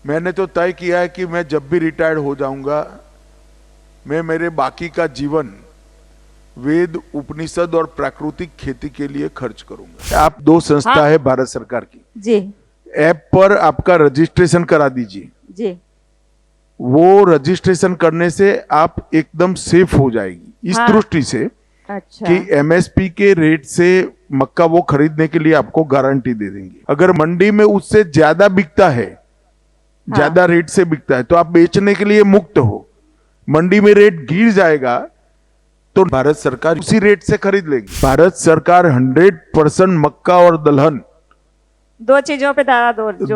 मैंने तो तय किया है कि मैं जब भी रिटायर्ड हो जाऊंगा, मैं मेरे बाकी का जीवन वेद, उपनिषद और प्राकृतिक खेती के लिए खर्च करूंगा। आप दो संस्था है भारत सरकार की जी ऐप पर आपका रजिस्ट्रेशन करा दीजिए। जी। वो रजिस्ट्रेशन करने से आप एकदम सेफ हो जाएगी इस दृष्टि से अच्छा। कि एमएसपी के रेट से मक्का वो खरीदने के लिए आपको गारंटी दे देंगे। अगर मंडी में उससे ज्यादा बिकता है, ज्यादा रेट से बिकता है, तो आप बेचने के लिए मुक्त हो। मंडी में रेट गिर जाएगा तो भारत सरकार उसी रेट से खरीद लेगी। भारत सरकार 100% मक्का और दलहन दो चीजों पे दादा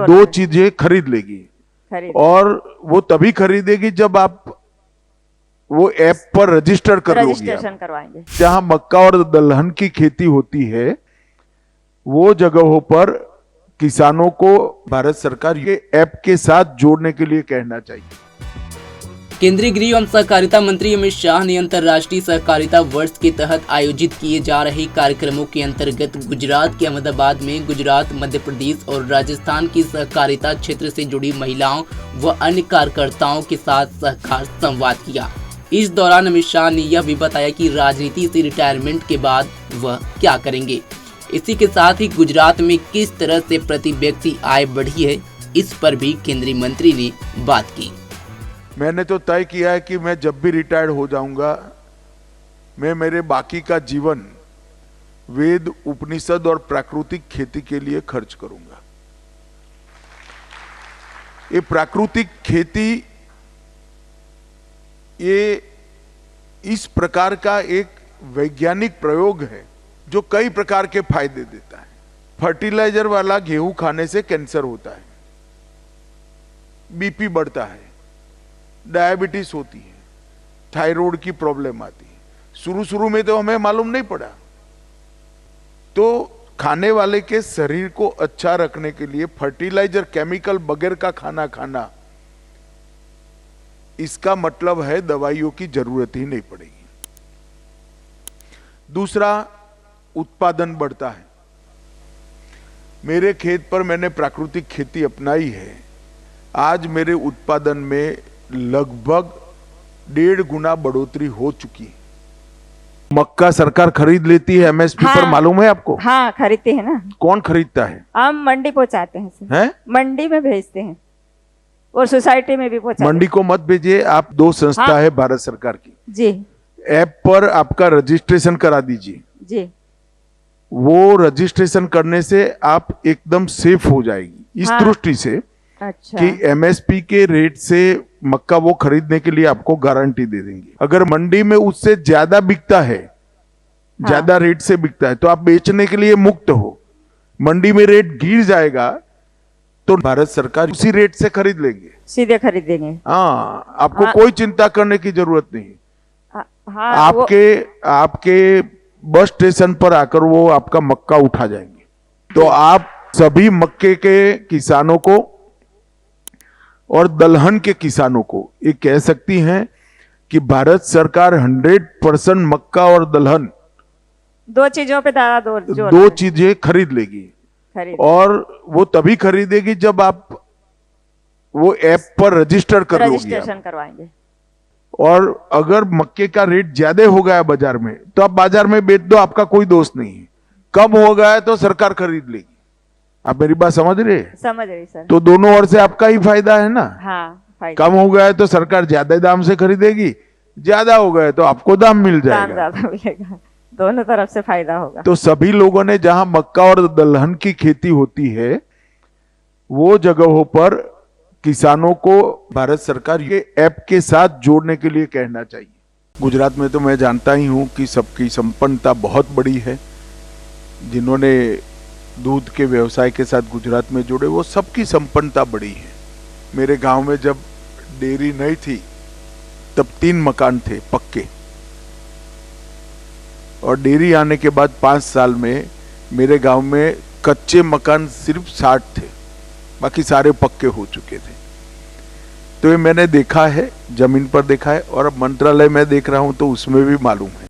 दो चीजें खरीद लेगी। और वो तभी खरीदेगी जब आप वो ऐप पर रजिस्टर करवाएंगे। जहां मक्का और दलहन की खेती होती है वो जगहों पर किसानों को भारत सरकार ये ऐप के साथ जोड़ने के लिए कहना चाहिए। केंद्रीय गृह एवं सहकारिता मंत्री अमित शाह ने अंतर्राष्ट्रीय सहकारिता वर्ष के तहत आयोजित किए जा रहे कार्यक्रमों के अंतर्गत गुजरात के अहमदाबाद में गुजरात, मध्य प्रदेश और राजस्थान की सहकारिता क्षेत्र से जुड़ी महिलाओं व अन्य कार्यकर्ताओं के साथ सहकार संवाद किया। इस दौरान अमित शाह ने यह भी बताया कि राजनीति से रिटायरमेंट के बाद वह क्या करेंगे। इसी के साथ ही गुजरात में किस तरह से प्रति व्यक्ति आय बढ़ी है, इस पर भी केंद्रीय मंत्री ने बात की। मैंने तो तय किया है कि मैं जब भी रिटायर्ड हो जाऊंगा, मैं मेरे बाकी का जीवन वेद, उपनिषद और प्राकृतिक खेती के लिए खर्च करूंगा। ये प्राकृतिक खेती ये इस प्रकार का एक वैज्ञानिक प्रयोग है जो कई प्रकार के फायदे देता है। फर्टिलाइजर वाला गेहूं खाने से कैंसर होता है, बीपी बढ़ता है, डायबिटीज होती है, थायराइड की प्रॉब्लम आती है। शुरू में तो हमें मालूम नहीं पड़ा। तो खाने वाले के शरीर को अच्छा रखने के लिए फर्टिलाइजर, केमिकल बगैर का खाना खाना, इसका मतलब है दवाइयों की जरूरत ही नहीं पड़ेगी। दूसरा, उत्पादन बढ़ता है। मेरे खेत पर मैंने प्राकृतिक खेती अपनाई है। आज मेरे उत्पादन में लगभग 1.5 गुना बढ़ोतरी हो चुकी है। मक्का सरकार खरीद लेती है एमएसपी पर, मालूम है आपको? हाँ, खरीदते हैं ना। कौन खरीदता है? हम मंडी पहुंचाते हैं सर। हैं? मंडी में भेजते हैं और सोसाइटी में भी पहुंचाते हैं। मंडी को मत भेजिए। आप दो संस्था है भारत सरकार की जी ऐप पर आपका रजिस्ट्रेशन करा दीजिए। जी। वो रजिस्ट्रेशन करने से आप एकदम सेफ हो जाएगी इस दृष्टि से अच्छा। कि एमएसपी के रेट से मक्का वो खरीदने के लिए आपको गारंटी दे देंगे। अगर मंडी में उससे ज्यादा बिकता है, ज्यादा रेट से बिकता है, तो आप बेचने के लिए मुक्त हो। मंडी में रेट गिर जाएगा तो भारत सरकार उसी रेट से खरीद लेंगे, सीधे खरीदेंगे। हाँ, आपको कोई चिंता करने की जरूरत नहीं। आपके बस स्टेशन पर आकर वो आपका मक्का उठा जाएंगे। तो आप सभी मक्के के किसानों को और दलहन के किसानों को ये कह सकती हैं कि भारत सरकार 100% मक्का और दलहन दो चीजों पे दादा दो चीजें खरीद लेगी। और वो तभी खरीदेगी जब आप वो ऐप पर रजिस्टर करवाएंगे। और अगर मक्के का रेट ज्यादा हो गया बाजार में तो आप बाजार में बेच दो, आपका कोई दोष नहीं है। कम हो गया है तो सरकार खरीद लेगी। आप मेरी बात समझ रहे? समझ रही सर। तो दोनों ओर से आपका ही फायदा है ना। हाँ, कम हो गया है तो सरकार ज्यादा दाम से खरीदेगी, ज्यादा हो गया तो आपको दाम मिल जाएगा। ज्यादा मिलेगा, दोनों तरफ से फायदा होगा। तो सभी लोगों ने जहां मक्का और दलहन की खेती होती है वो जगहों पर किसानों को भारत सरकार ये ऐप के साथ जोड़ने के लिए कहना चाहिए। गुजरात में तो मैं जानता ही हूं कि सबकी संपन्नता बहुत बड़ी है। जिन्होंने दूध के व्यवसाय के साथ गुजरात में जुड़े वो सबकी संपन्नता बड़ी है। मेरे गांव में जब डेयरी नहीं थी तब 3 मकान थे पक्के, और डेयरी आने के बाद 5 साल में मेरे गांव में कच्चे मकान सिर्फ 60 थे, बाकी सारे पक्के हो चुके थे। तो ये मैंने देखा है, जमीन पर देखा है, और अब मंत्रालय में देख रहा हूं तो उसमें भी मालूम है।